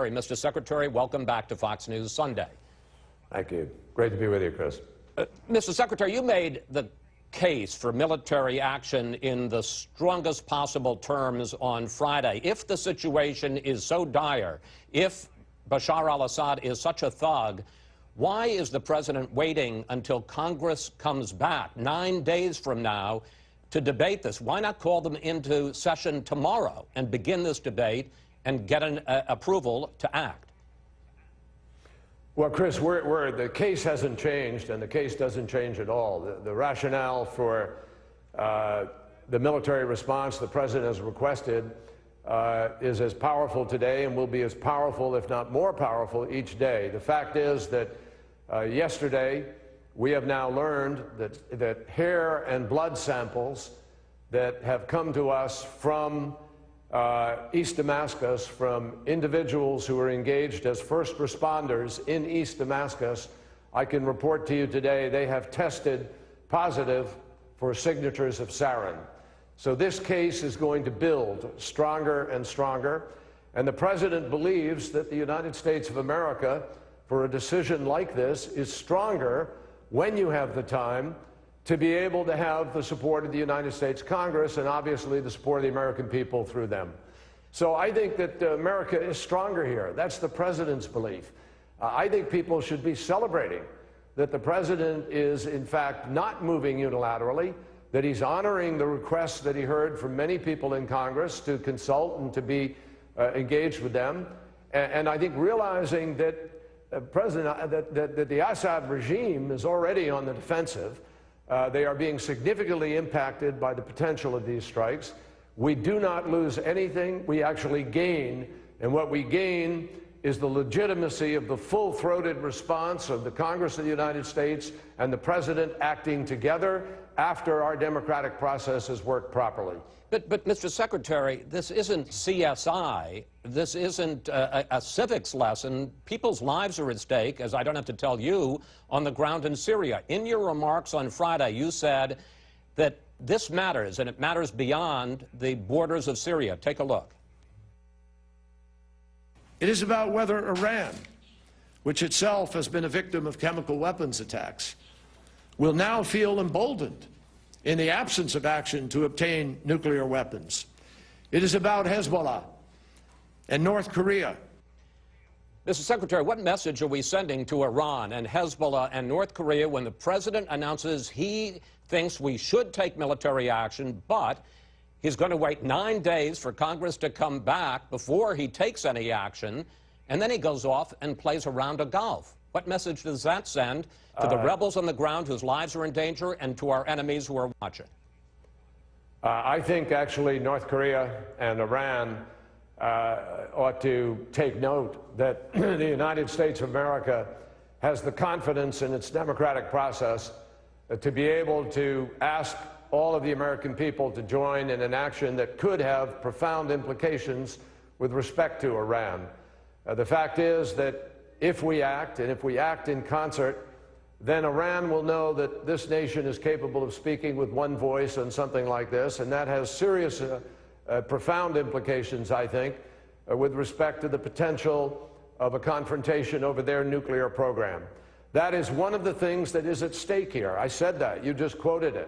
Kerry. Mr. Secretary, welcome back to Fox News Sunday. Thank you. Great to be with you, Chris. Mr. Secretary, you made the case for military action in the strongest possible terms on Friday. If the situation is so dire, if Bashar al-Assad is such a thug, why is the president waiting until Congress comes back 9 days from now to debate this? Why not call them into session tomorrow and begin this debate and get an approval to act? Well, Chris, the case hasn't changed, and the case doesn't change at all. The rationale for the military response the president has requested is as powerful today and will be as powerful, if not more powerful, each day. The fact is that yesterday we have now learned that hair and blood samples that have come to us from East Damascus, from individuals who are engaged as first responders in East Damascus, I can report to you today they have tested positive for signatures of sarin. So this case is going to build stronger and stronger, and the president believes that the United States of America, for a decision like this, is stronger when you have the time to be able to have the support of the United States Congress and obviously the support of the American people through them. So I think that America is stronger here. That's the president's belief. I think people should be celebrating that the president is, in fact, not moving unilaterally, that he's honoring the requests that he heard from many people in Congress to consult and to be engaged with them. And I think realizing that that the Assad regime is already on the defensive. They are being significantly impacted by the potential of these strikes. We do not lose anything. We actually gain. And what we gain is the legitimacy of the full-throated response of the Congress of the United States and the President acting together after our democratic process has worked properly. But Mr. Secretary, this isn't CSI. This isn't a civics lesson. People's lives are at stake, as I don't have to tell you, on the ground in Syria. In your remarks on Friday, you said that this matters, and it matters beyond the borders of Syria. Take a look. It is about whether Iran, which itself has been a victim of chemical weapons attacks, will now feel emboldened in the absence of action to obtain nuclear weapons. It is about Hezbollah and North Korea. Mr. Secretary, what message are we sending to Iran and Hezbollah and North Korea when the president announces he thinks we should take military action, but he's going to wait 9 days for Congress to come back before he takes any action, and then he goes off and plays a round of golf? What message does that send to the rebels on the ground whose lives are in danger and to our enemies who are watching? I think actually North Korea and Iran ought to take note that the United States of America has the confidence in its democratic process to be able to ask all of the American people to join in an action that could have profound implications with respect to Iran. The fact is that if we act, and if we act in concert, then Iran will know that this nation is capable of speaking with one voice on something like this, and that has serious, profound implications, I think, with respect to the potential of a confrontation over their nuclear program. That is one of the things that is at stake here. I said that. You just quoted it.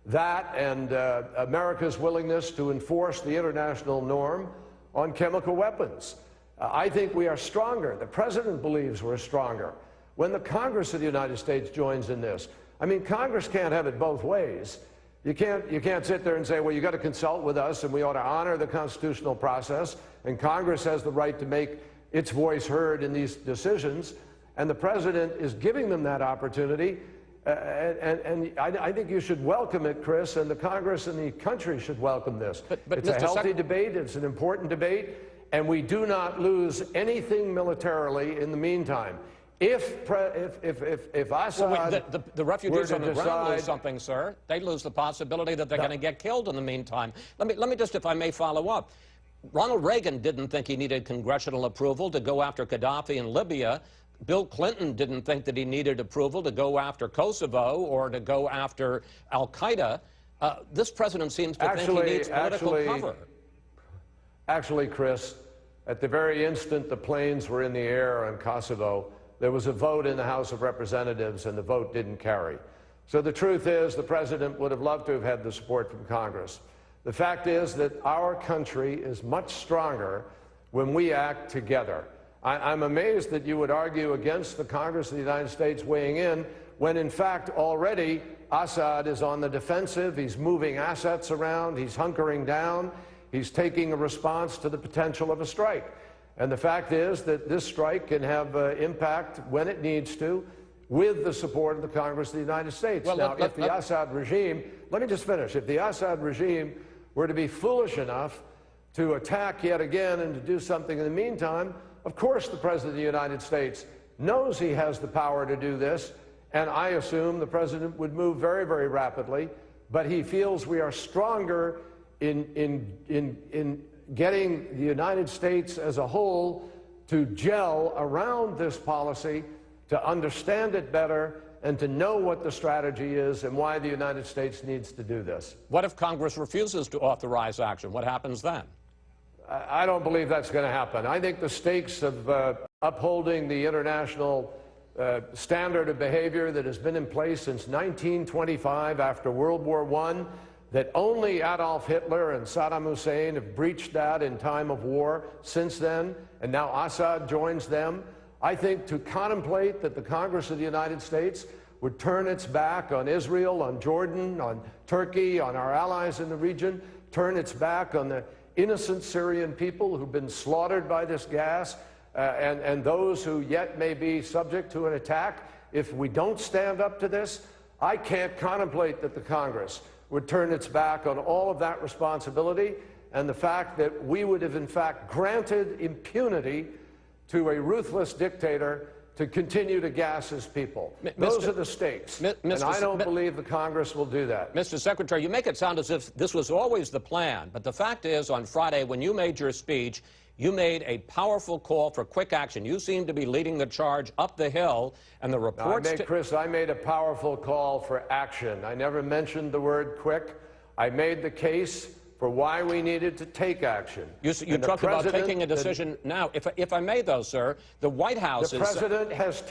That and America's willingness to enforce the international norm on chemical weapons. I think we are stronger. The president believes we're stronger when the Congress of the United States joins in this. I mean, Congress can't have it both ways. You can't sit there and say, well, you got to consult with us and we ought to honor the constitutional process, and Congress has the right to make its voice heard in these decisions, and the president is giving them that opportunity. And I think you should welcome it, Chris, and the Congress and the country should welcome this. But it's a healthy debate. It's an important debate. And we do not lose anything militarily in the meantime. If Assad the refugees on the ground decide, lose something, sir. They lose the possibility that they're going to get killed in the meantime. Let me just, if I may, follow up. Ronald Reagan didn't think he needed congressional approval to go after Gaddafi in Libya. Bill Clinton didn't think that he needed approval to go after Kosovo or to go after al-Qaeda. This president seems to think he needs political cover. Actually, Chris, at the very instant the planes were in the air on Kosovo, there was a vote in the House of Representatives and the vote didn't carry. So the truth is the president would have loved to have had the support from Congress. The fact is that our country is much stronger when we act together. I'm amazed that you would argue against the Congress of the United States weighing in when, in fact, already Assad is on the defensive. He's moving assets around. He's hunkering down. He's taking a response to the potential of a strike. And the fact is that this strike can have impact when it needs to with the support of the Congress of the United States. Well, now, if the Assad regime, let me just finish, if the Assad regime were to be foolish enough to attack yet again and to do something in the meantime, of course the President of the United States knows he has the power to do this, and I assume the President would move very, very rapidly, but he feels we are stronger in getting the United States as a whole to gel around this policy, to understand it better, and to know what the strategy is and why the United States needs to do this. What if Congress refuses to authorize action? What happens then? I don't believe that's going to happen. I think the stakes of upholding the international standard of behavior that has been in place since 1925 after World War I, that only Adolf Hitler and Saddam Hussein have breached that in time of war since then, and now Assad joins them. I think to contemplate that the Congress of the United States would turn its back on Israel, on Jordan, on Turkey, on our allies in the region, turn its back on the innocent Syrian people who've been slaughtered by this gas, and those who yet may be subject to an attack. If we don't stand up to this, I can't contemplate that the Congress would turn its back on all of that responsibility and the fact that we would have in fact granted impunity to a ruthless dictator to continue to gas his people. Those are the stakes, and I don't believe the Congress will do that. Mr. Secretary, you make it sound as if this was always the plan, but the fact is, on Friday, when you made your speech, you made a powerful call for quick action. You seem to be leading the charge up the hill, and the reports... Chris, I made a powerful call for action. I never mentioned the word quick. I made the case for why we needed to take action. You talked about taking a decision now. If I may, though, sir, the White House the president has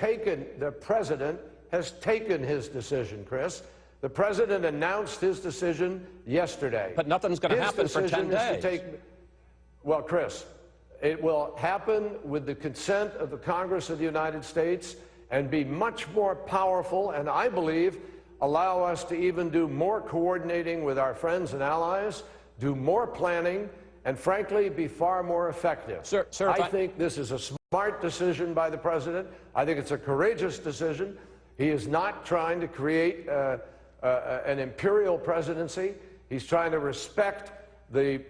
taken his decision, Chris. The president announced his decision yesterday. But nothing's going to happen for 10 days. Well, Chris, it will happen with the consent of the Congress of the United States and be much more powerful, and I believe allow us to even do more coordinating with our friends and allies, do more planning, and frankly, be far more effective. Sir, I think this is a smart decision by the president. I think it's a courageous decision. He is not trying to create an imperial presidency. He's trying to respect the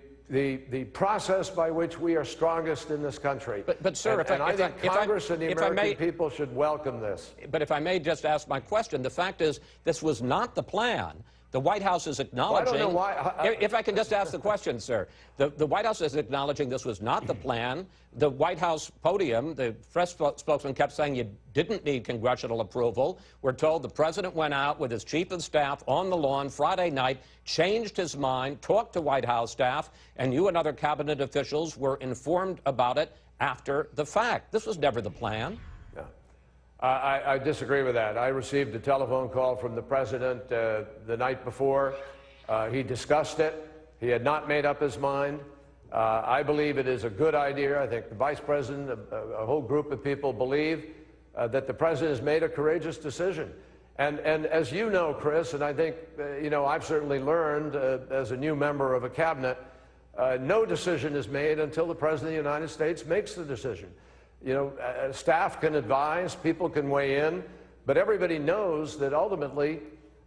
process by which we are strongest in this country. But sir, I think Congress and the American people should welcome this. But if I may just ask my question, the fact is this was not the plan. The White House is acknowledging... Well, I don't know why... if I can just ask the question, sir. The White House is acknowledging this was not the plan. The White House podium, the press spokesman kept saying you didn't need congressional approval. We're told the president went out with his chief of staff on the lawn Friday night, changed his mind, talked to White House staff, and you and other cabinet officials were informed about it after the fact. This was never the plan. I disagree with that. I received a telephone call from the president the night before. He discussed it. He had not made up his mind. I believe it is a good idea. I think the vice president, a whole group of people believe that the president has made a courageous decision. And as you know, Chris, and I think, you know, I've certainly learned as a new member of a cabinet, no decision is made until the president of the United States makes the decision. You know, staff can advise, people can weigh in, but everybody knows that ultimately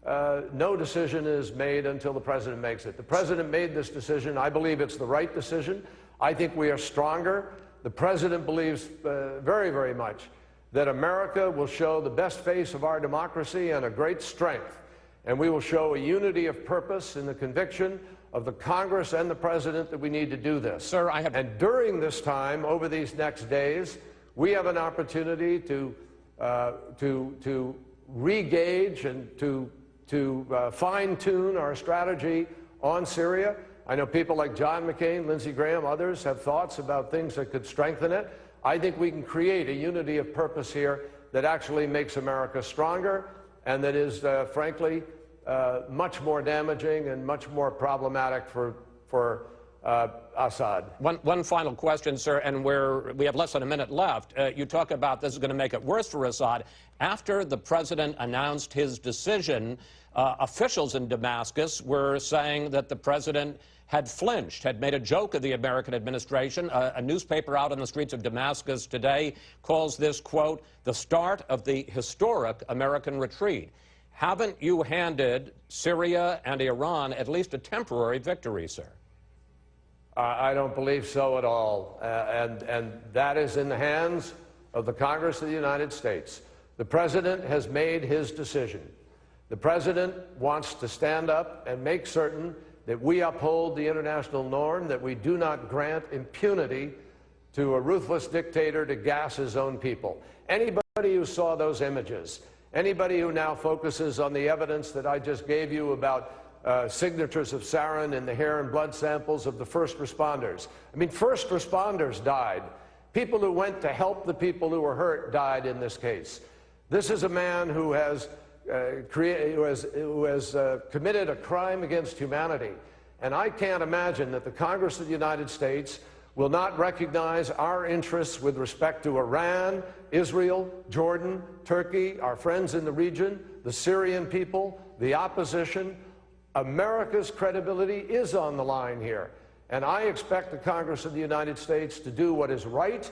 no decision is made until the president makes it. The president made this decision. I believe it's the right decision. I think we are stronger. The president believes very, very much that America will show the best face of our democracy and a great strength, and we will show a unity of purpose in the conviction of the Congress and the president that we need to do this. Sir, And during this time, over these next days, we have an opportunity to re-gauge and to fine-tune our strategy on Syria. I know people like John McCain, Lindsey Graham, others have thoughts about things that could strengthen it. I think we can create a unity of purpose here that actually makes America stronger and that is, frankly, much more damaging and much more problematic for Assad. One final question, sir, and we have less than a minute left. You talk about this is going to make it worse for Assad. After the president announced his decision, officials in Damascus were saying that the president had flinched, had made a joke of the American administration. A newspaper out on the streets of Damascus today calls this, quote, the start of the historic American retreat. Haven't you handed Syria and Iran at least a temporary victory, sir? I don't believe so at all. And that is in the hands of the Congress of the United States. The president has made his decision. The president wants to stand up and make certain that we uphold the international norm, that we do not grant impunity to a ruthless dictator to gas his own people. Anybody who saw those images, anybody who now focuses on the evidence that I just gave you about signatures of sarin in the hair and blood samples of the first responders. I mean, first responders died. People who went to help the people who were hurt died in this case. This is a man who has committed a crime against humanity. And I can't imagine that the Congress of the United States will not recognize our interests with respect to Iran, Israel, Jordan, Turkey, our friends in the region, the Syrian people, the opposition. America's credibility is on the line here. And I expect the Congress of the United States to do what is right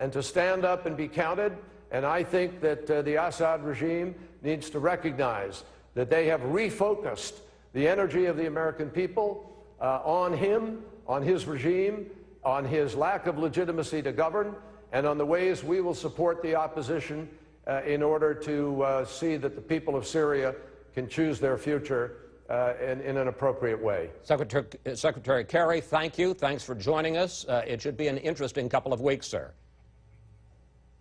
and to stand up and be counted. And I think that the Assad regime needs to recognize that they have refocused the energy of the American people on him, on his regime, on his lack of legitimacy to govern, and on the ways we will support the opposition in order to see that the people of Syria can choose their future in an appropriate way. Secretary Kerry, thank you. Thanks for joining us. It should be an interesting couple of weeks, sir.